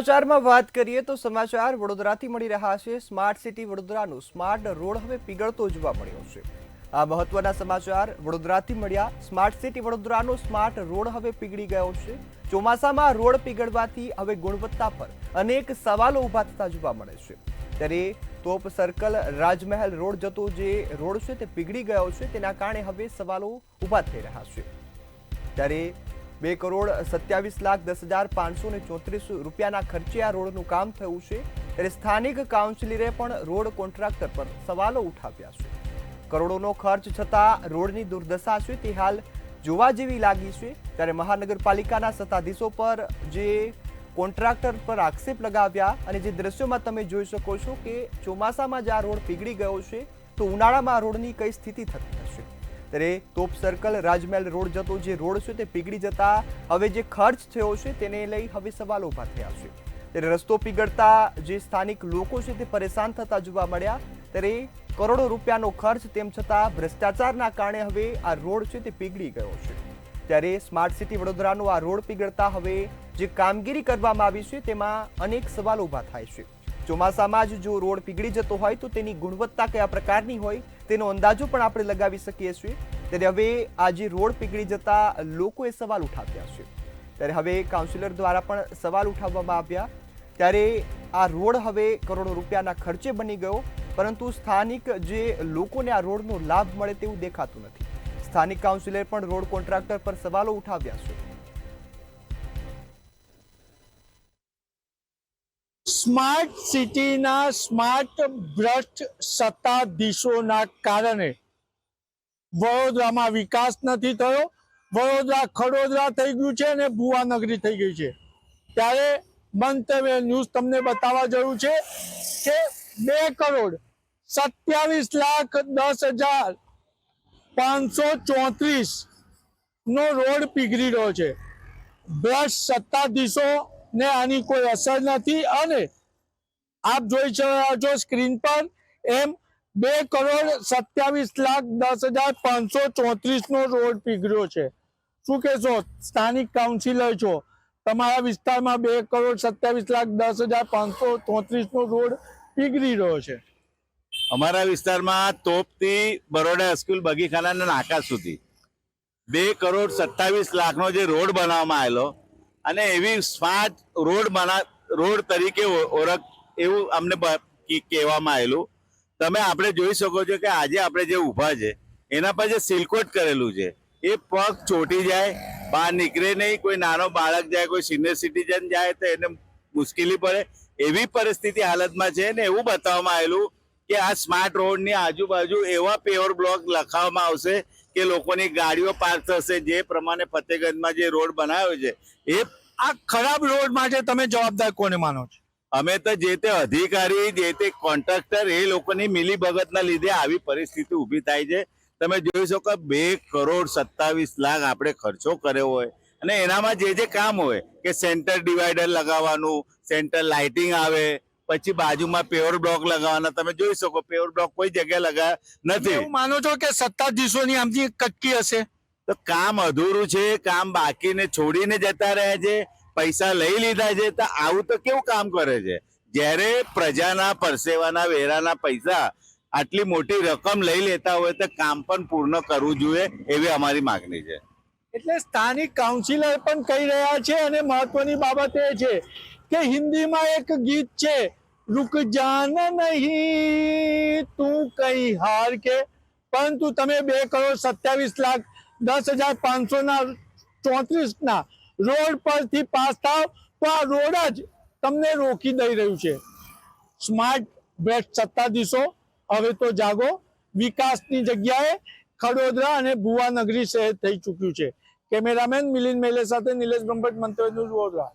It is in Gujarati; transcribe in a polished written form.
સમાચારમાં વાત કરીએ તો સમાચાર વડોદરાથી મળી રહ્યા છે। સ્માર્ટ સિટી વડોદરાનું સ્માર્ટ રોડ હવે પીગળતો જોવા મળ્યો છે। આ મહત્વના સમાચાર વડોદરાથી મળ્યા। સ્માર્ટ સિટી વડોદરાનો સ્માર્ટ રોડ હવે પીગળી ગયો છે। ચોમાસામાં રોડ પીગળવાથી હવે ગુણવત્તા પર અનેક સવાલો ઊભા થતા જોવા મળે છે। ત્યારે તોપ સર્કલ રાજમહેલ રોડ જતો જે રોડ છે તે પીગળી ગયો છે, તેના કારણે હવે સવાલો ઊભા થઈ રહ્યા છે। ત્યારે 2,27,10,534 રૂપિયાના ખર્ચે આ રોડનું કામ થયું છે। ત્યારે સ્થાનિક કાઉન્સિલરે પણ રોડ કોન્ટ્રાક્ટર પર સવાલો ઉઠાવ્યા છે। કરોડોનો ખર્ચ છતાં રોડની દુર્દશા છે તે હાલ જોવા જેવી લાગી છે। ત્યારે મહાનગરપાલિકાના સત્તાધીશો પર જે કોન્ટ્રાક્ટર પર આક્ષેપ લગાવ્યા અને જે દ્રશ્યોમાં તમે જોઈ શકો છો કે ચોમાસામાં જ આ રોડ પીગળી ગયો છે તો ઉનાળામાં આ રોડની કઈ સ્થિતિ થતી હશે। ત્યારે તોપ સર્કલ રાજમહેલ રોડ જતો જે રોડ છે તે પીગળી જતા હવે જે ખર્ચ થયો છે તેને લઈ હવે સવાલો ઊભા થયા છે। ત્યારે રસ્તો પીગળતા જે સ્થાનિક લોકો છે તે પરેશાન થતા જોવા મળ્યા। ત્યારે કરોડો રૂપિયાનો ખર્ચ તેમ છતાં ભ્રષ્ટાચારના કારણે હવે આ રોડ છે તે પીગળી ગયો છે। ત્યારે સ્માર્ટ સિટી વડોદરાનો આ રોડ પીગળતા હવે જે કામગીરી કરવામાં આવી છે તેમાં અનેક સવાલો ઊભા થાય છે। ચોમાસામાં જ જો રોડ પીગળી જતો હોય તો તેની ગુણવત્તા કયા પ્રકારની હોય તેનો અંદાજો પણ આપણે લગાવી શકીએ છીએ। ત્યારે હવે આ જે રોડ પીગળી જતા લોકોએ સવાલ ઉઠાવ્યા છે। ત્યારે હવે કાઉન્સિલર દ્વારા પણ સવાલ ઉઠાવવામાં આવ્યા। ત્યારે આ રોડ હવે કરોડો રૂપિયાના ખર્ચે બની ગયો, પરંતુ સ્થાનિક જે લોકોને આ રોડનો લાભ મળે તેવું દેખાતું નથી। સ્થાનિક કાઉન્સિલરે પણ રોડ કોન્ટ્રાક્ટર પર સવાલો ઉઠાવ્યા છે। સ્માર્ટ સિટીના સ્માર્ટ ભ્રષ્ટ સત્તાધીશોના કારણે વડોદરામાં વિકાસ નથી થયો। વડોદરા ખડોદરા થઈ ગયું છે અને ભુવાનગરી થઈ ગઈ છે। ત્યારે મંતવ્ય ન્યૂઝ તમને બતાવવા જરૂર છે કે 2,27,10,534 નો રોડ પીગળી રહ્યો છે। ભ્રષ્ટ સત્તાધીશો ને આની કોઈ અસર નથી અને આપ જોઈ રહ્યા છો સ્ક્રીન પર એમ 2,27,10,534 નો રોડ પીગળ્યો છે। શું કહેશો? સ્થાનિક કાઉન્સિલર છો, તમારા વિસ્તારમાં 2,27,10,534 નો રોડ પીગળી રહ્યો છે। અમારા વિસ્તારમાં તોપથી બરોડા સ્કૂલ બગીખાના નાકા સુધી 2,27,00,000 જે રોડ બનાવવામાં આવેલો અને એવી સ્માર્ટ રોડ તરીકે ઓળખ એવું અમને કહેવામાં આવેલું। આપણે જોઈ શકો છો કે આજે આપણે જે ઊભા છે એના પર જે સિલકોટ કરેલું છે એ પગ ચોટી જાય, બહાર નીકળે નહીં, કોઈ નાનો બાળક જાય, કોઈ સિનિયર સિટીઝન જાય તો એને મુશ્કેલી પડે એવી પરિસ્થિતિ હાલતમાં છે ને એવું બતાવવામાં આવેલું કે આ સ્માર્ટ રોડની આજુબાજુ એવા પેવર બ્લોક લખાવવામાં આવશે કે લોકોની ગાડીઓ પાર્ક થશે। જે પ્રમાણે ફતેહગંજમાં જે રોડ બનાવ્યો છે એ આ ખરાબ રોડ માટે તમે જવાબદાર કોને માનો છો? અમે તો જે તે અધિકારી, જે તે કોન્ટ્રાક્ટર એ લોકોની મિલીભગતના લીધે આવી પરિસ્થિતિ ઊભી થાય છે। તમે જોઈ શકો 2,27,00,000 આપણે ખર્ચો કર્યો હોય અને એનામાં જે કામ હોય કે સેન્ટર ડિવાઈડર લગાવવાનું, સેન્ટર લાઇટિંગ આવે, પછી બાજુમાં પેવર બ્લોક લગાવવાના, તમે જોઈ શકો પેવર બ્લોક કોઈ જગ્યાએ લગાવ્યા નથી। એવું માનો છો કે સત્તાધીશોની આમથી કટકી હશે? તો કામ અધૂરું છે, કામ બાકીને છોડીને જતા રહ્યા છે, પૈસા લઈ લીધા છે। તો આવું તો કેવું કામ કરે છે? જ્યારે પ્રજાના પરસેવાના વેરાના પૈસા આટલી મોટી રકમ લઈ લેતા હોય તો કામ પણ પૂર્ણ કરવું જોઈએ એવી અમારી માગણી છે। એટલે સ્થાનિક કાઉન્સિલર પણ કહી રહ્યા છે અને મહત્વની બાબત એ છે કે હિન્દીમાં એક ગીત છે, रुक जाना नहीं તું કઈ હાર કે, પરંતુ તમે 2,27,10,534 ના રોડ પરથી પાસ થાવ તો આ રોડ જ તમને રોકી દઈ રહ્યું છે। સ્માર્ટ ભ્રષ્ટ સત્તાધીશો હવે તો જાગો। વિકાસની જગ્યાએ ખડોદરા અને ભુવાનગરી શહેર થઈ ચૂક્યું છે। કેમેરામેન મિલિંદ મેલે સાથે નિલેશ બ્રહ્મભટ્ટ, મંતવ્ય ન્યૂઝ વડોદરા।